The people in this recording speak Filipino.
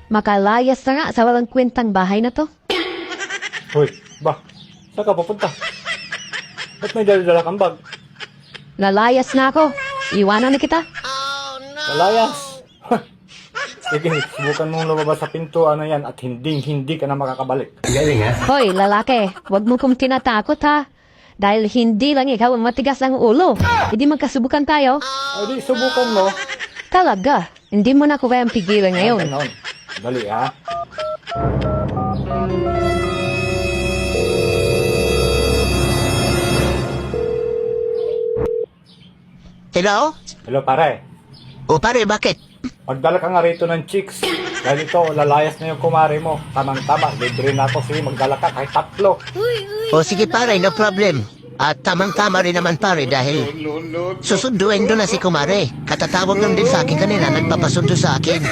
Makalayas na nga sa walang kwentang bahay na to. Hoy, ba? Saan ka papunta? Ba't may dala-dala kang bag? Lalayas na ako. Iwanan na kita. Lalayas! Sige, subukan mong lumabas sa pintuan na yan at hindi ka na makakabalik. Hoy, lalaki, wag mo kong tinatakot ha. Dahil hindi lang ikaw ang matigas ang ulo. Hindi magkasubukan tayo. Ay di, subukan mo. Talaga, hindi mo na ko kayang pigilan ngayon. Ganon. Dali ha. Hello? Hello pare. O pare, bakit? Magdala ka nga rito ng chicks. Dahil ito, lalayas na yung kumari mo. Tamang-tama, libre na ako. Sige, magdala ka kahit 3. O sige pare, no problem. At tamang-tama rin naman pare dahil susunduin doon na si Kumare. Katatawag lang din sa akin kanina, nagpapasundo sa akin.